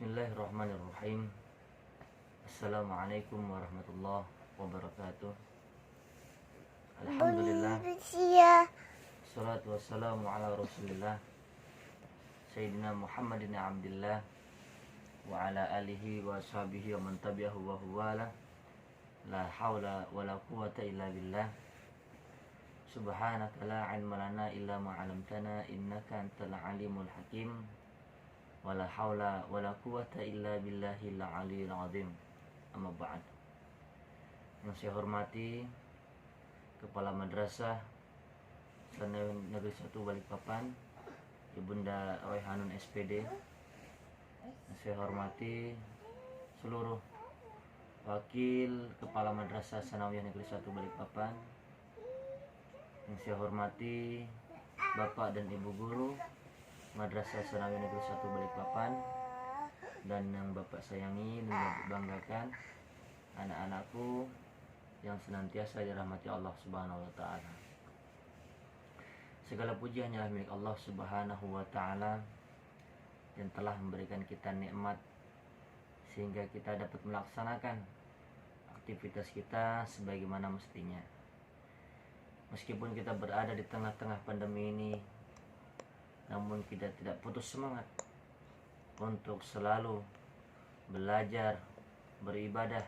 Bismillahirrahmanirrahim. Assalamualaikum warahmatullahi wabarakatuh. Alhamdulillah. Assalatu wassalamu ala rasulillah Sayyidina Muhammadin abdillah wa ala alihi wa ashabihi wa man tabi'ahu wa huwala. La hawla wa la quwata illa billah. Subhanaka la ilma lana illa ma 'allamtana innaka antal alimul hakim. Wala haula wala quwata illa billahil aliyil azim. Amma ba'd. Yang saya hormati Kepala Madrasah Sanawiyah Negeri 1 Balikpapan, Ibunda Royhanun SPD. Yang saya hormati seluruh Wakil Kepala Madrasah Sanawiyah Negeri 1 Balikpapan. Yang saya hormati Bapak dan Ibu Guru Madrasah Sanawiyah Negeri 1 Balikpapan, dan yang Bapak sayangi dan banggakan, anak-anakku yang senantiasa dirahmati Allah Subhanahu wa taala. Segala puji hanyalah milik Allah Subhanahu wa taala yang telah memberikan kita nikmat sehingga kita dapat melaksanakan aktivitas kita sebagaimana mestinya. Meskipun kita berada di tengah-tengah pandemi ini, namun kita tidak putus semangat untuk selalu belajar, beribadah,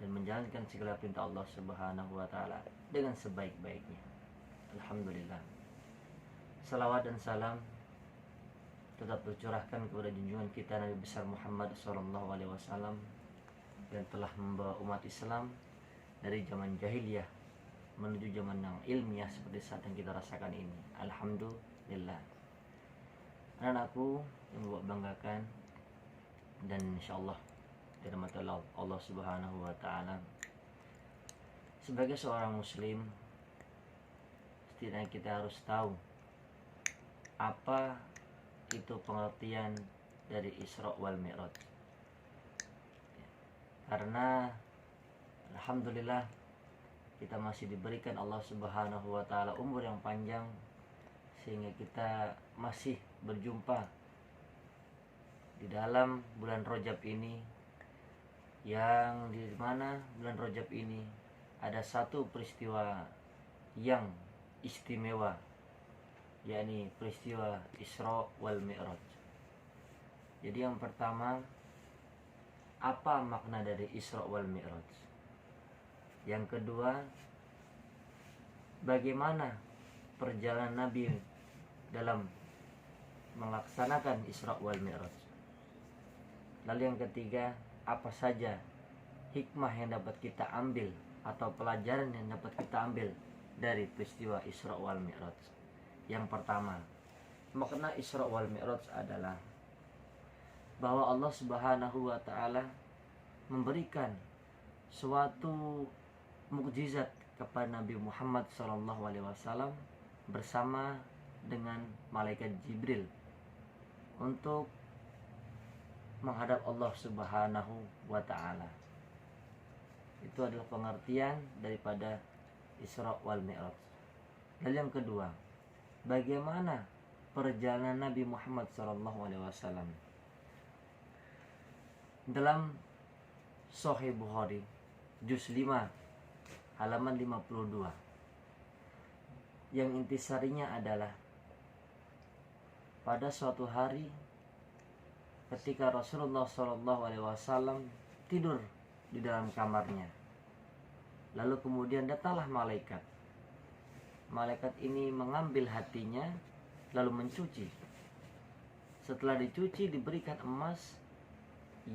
dan menjalankan segala perintah Allah Subhanahu wa taala dengan sebaik-baiknya. Alhamdulillah. Salawat dan salam tetap tercurahkan kepada junjungan kita Nabi besar Muhammad SAW yang telah membawa umat Islam dari zaman jahiliyah menuju zaman yang ilmiah seperti saat yang kita rasakan ini. Alhamdulillah. Anak-anakku yang Bapak banggakan, dan insyaallah dirahmati Allah Subhanahu wa taala, sebagai seorang muslim setidaknya kita harus tahu apa itu pengertian dari Isra wal Mi'raj. Karena alhamdulillah kita masih diberikan Allah Subhanahu wa taala umur yang panjang sehingga kita masih berjumpa di dalam bulan Rajab ini, yang di mana bulan Rajab ini ada satu peristiwa yang istimewa, yakni peristiwa Isra wal Mi'raj. Jadi yang pertama, apa makna dari Isra wal Mi'raj? Yang kedua, bagaimana perjalanan Nabi dalam melaksanakan Isra wal Mi'raj. Lalu yang ketiga, apa saja hikmah yang dapat kita ambil atau pelajaran yang dapat kita ambil dari peristiwa Isra wal Mi'raj. Yang pertama, makna Isra wal Mi'raj adalah bahwa Allah Subhanahu wa taala memberikan suatu mukjizat kepada Nabi Muhammad SAW bersama dengan malaikat Jibril untuk menghadap Allah Subhanahu wa taala. Itu adalah pengertian daripada Isra wal Mi'raj. Lalu yang kedua, bagaimana perjalanan Nabi Muhammad SAW? Dalam Sahih Bukhari juz 5 halaman 52, yang intisarinya adalah pada suatu hari ketika Rasulullah SAW tidur di dalam kamarnya, lalu kemudian datanglah malaikat. Malaikat ini mengambil hatinya lalu mencuci. Setelah dicuci diberikan emas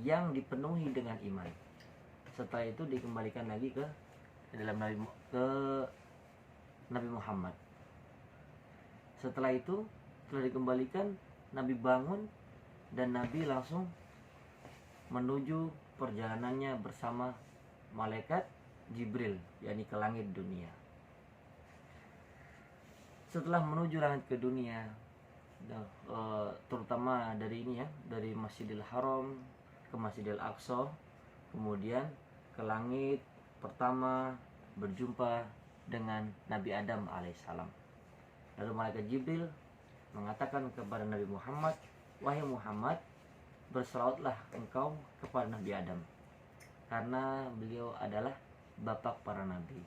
yang dipenuhi dengan iman. Setelah itu dikembalikan lagi ke dalam Nabi Muhammad. Setelah itu, setelah dikembalikan, Nabi bangun dan Nabi langsung menuju perjalanannya bersama malaikat Jibril, yakni ke langit dunia. Setelah menuju langit ke dunia, terutama dari ini ya, dari Masjidil Haram ke Masjidil Aqsa, kemudian ke langit pertama berjumpa dengan Nabi Adam alaihissalam. Lalu malaikat Jibril mengatakan kepada Nabi Muhammad, "Wahai Muhammad, berselawatlah engkau kepada Nabi Adam, karena beliau adalah bapak para nabi.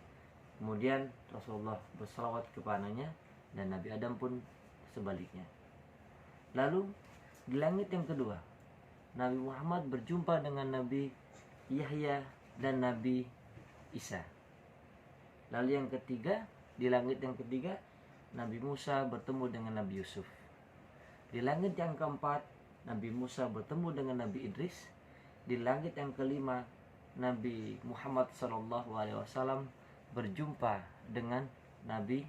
Kemudian Rasulullah berselawat kepadanya, dan Nabi Adam pun sebaliknya. Lalu di langit yang kedua, Nabi Muhammad berjumpa dengan Nabi Yahya dan Nabi Isa. Lalu yang ketiga, di langit yang ketiga, Nabi Musa bertemu dengan Nabi Yusuf. Di langit yang keempat, Nabi Musa bertemu dengan Nabi Idris. Di langit yang kelima, Nabi Muhammad SAW berjumpa dengan Nabi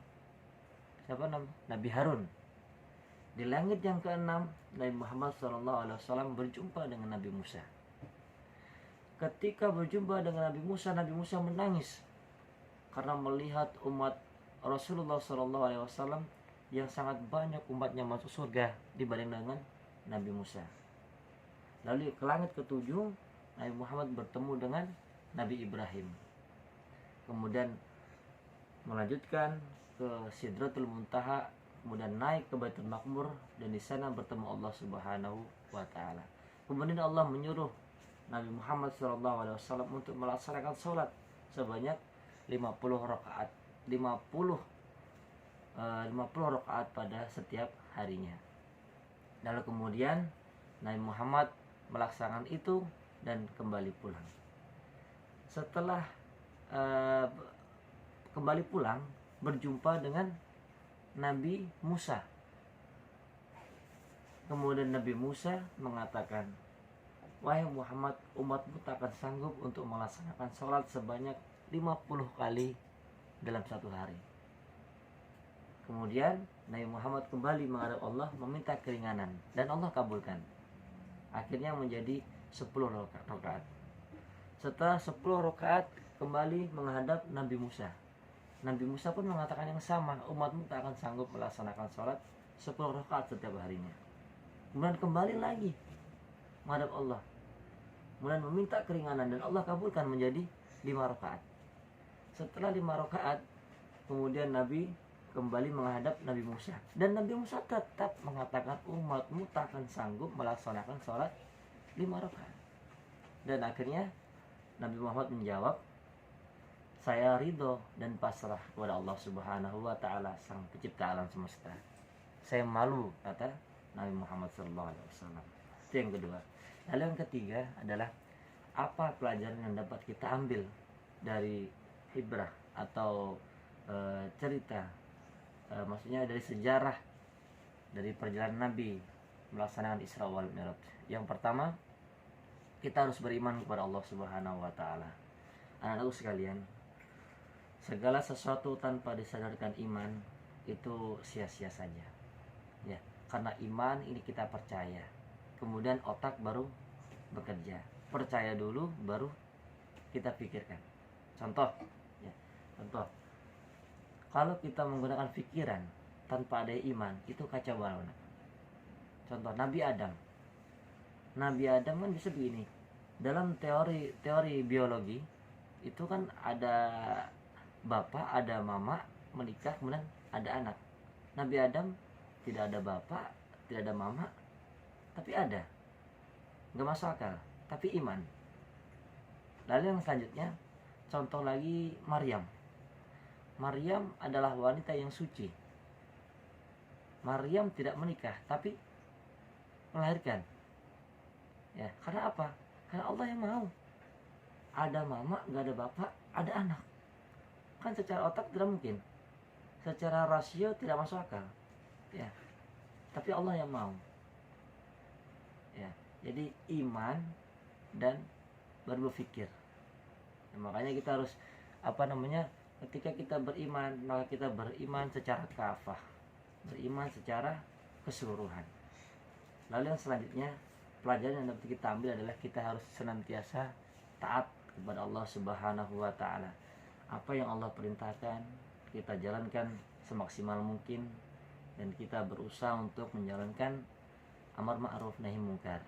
Nabi Harun. Di langit yang keenam, Nabi Muhammad SAW berjumpa dengan Nabi Musa. Ketika berjumpa dengan Nabi Musa menangis karena melihat umat Rasulullah SAW yang sangat banyak umatnya masuk surga dibanding dengan Nabi Musa. Lalu ke langit ketujuh, Nabi Muhammad bertemu dengan Nabi Ibrahim. Kemudian melanjutkan ke Sidratul Muntaha, kemudian naik ke Baitul Maqmur, dan di sana bertemu Allah Subhanahu wa taala. Kemudian Allah menyuruh Nabi Muhammad SAW untuk melaksanakan sholat sebanyak 50 rakaat. 50 rakaat pada setiap harinya. Lalu kemudian Nabi Muhammad melaksanakan itu dan kembali pulang. Setelah kembali pulang, berjumpa dengan Nabi Musa. Kemudian Nabi Musa mengatakan, "Wahai Muhammad, umatmu tak akan sanggup untuk melaksanakan sholat sebanyak 50 kali dalam satu hari." Kemudian Nabi Muhammad kembali menghadap Allah meminta keringanan, dan Allah kabulkan. Akhirnya menjadi 10 rakaat. Setelah 10 rakaat kembali menghadap Nabi Musa. Nabi Musa pun mengatakan yang sama, umatmu tak akan sanggup melaksanakan sholat 10 rakaat setiap harinya. Kemudian kembali lagi menghadap Allah, kemudian meminta keringanan, dan Allah kabulkan menjadi 5 rakaat. Setelah 5 rakaat, kemudian Nabi kembali menghadap Nabi Musa, dan Nabi Musa tetap mengatakan umatmu tak akan sanggup melaksanakan sholat 5 rakaat. Dan akhirnya Nabi Muhammad menjawab, "Saya ridho dan pasrah kepada Allah Subhanahu wa taala, sang pencipta alam semesta. Saya malu," kata Nabi Muhammad SAW. Itu yang kedua. Lalu yang ketiga adalah apa pelajaran yang dapat kita ambil dari hibrah atau cerita, maksudnya dari sejarah dari perjalanan Nabi melaksanakan Isra wal Mi'raj. Yang pertama, kita harus beriman kepada Allah Subhanahu wa taala. Anak-anakku sekalian, segala sesuatu tanpa disadarkan iman itu sia-sia saja. Ya, karena iman ini kita percaya. Kemudian otak baru bekerja. Percaya dulu baru kita pikirkan. Contoh, ya, contoh. Kalau kita menggunakan pikiran tanpa ada iman, itu kacau banget. Contoh Nabi Adam. Nabi Adam kan bisa begini. Dalam teori biologi itu kan ada bapak, ada mama menikah, kemudian ada anak. Nabi Adam tidak ada bapak, tidak ada mama, tapi ada. Nggak masuk akal, tapi iman. Lalu yang selanjutnya, contoh lagi Maryam. Maryam adalah wanita yang suci. Maryam tidak menikah, tapi melahirkan. Ya, karena apa? Karena Allah yang mau. Ada mama, nggak ada bapak, ada anak. Kan secara otak tidak mungkin. Secara rasio tidak masuk akal. Ya. Tapi Allah yang mau. Ya. Jadi iman dan baru berpikir. Nah, makanya kita harus ketika kita beriman, maka kita beriman secara kafah, beriman secara keseluruhan. Lalu yang selanjutnya, pelajaran yang dapat kita ambil adalah kita harus senantiasa taat kepada Allah Subhanahu wa taala. Apa yang Allah perintahkan, kita jalankan semaksimal mungkin, dan kita berusaha untuk menjalankan amar ma'ruf nahi munkar.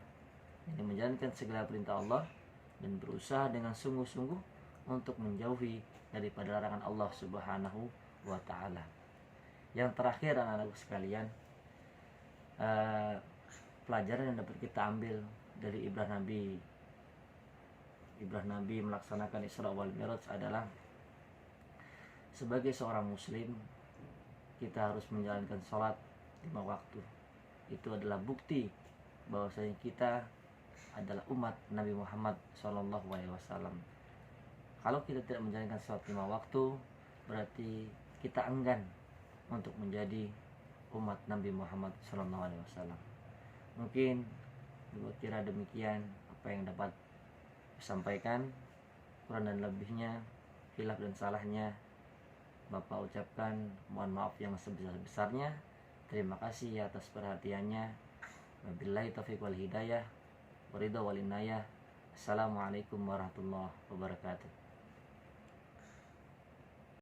Jadi menjalankan segala perintah Allah dan berusaha dengan sungguh-sungguh untuk menjauhi daripada larangan Allah Subhanahu wa taala. Yang terakhir, anak-anakku sekalian, pelajaran yang dapat kita ambil dari Ibrah Nabi melaksanakan Isra wal Mi'raj adalah sebagai seorang muslim kita harus menjalankan sholat 5 waktu. Itu adalah bukti bahwasanya kita adalah umat Nabi Muhammad SAW. Kalau kita tidak menjalankan sholat 5 waktu, berarti kita enggan untuk menjadi umat Nabi Muhammad SAW. Mungkin kira demikian apa yang dapat disampaikan. Kurang dan lebihnya, khilaf dan salahnya Bapak ucapkan mohon maaf yang sebesar-besarnya. Terima kasih atas perhatiannya. Wabillahi taufiq wal hidayah, waridha wal inayah. Assalamualaikum warahmatullahi wabarakatuh.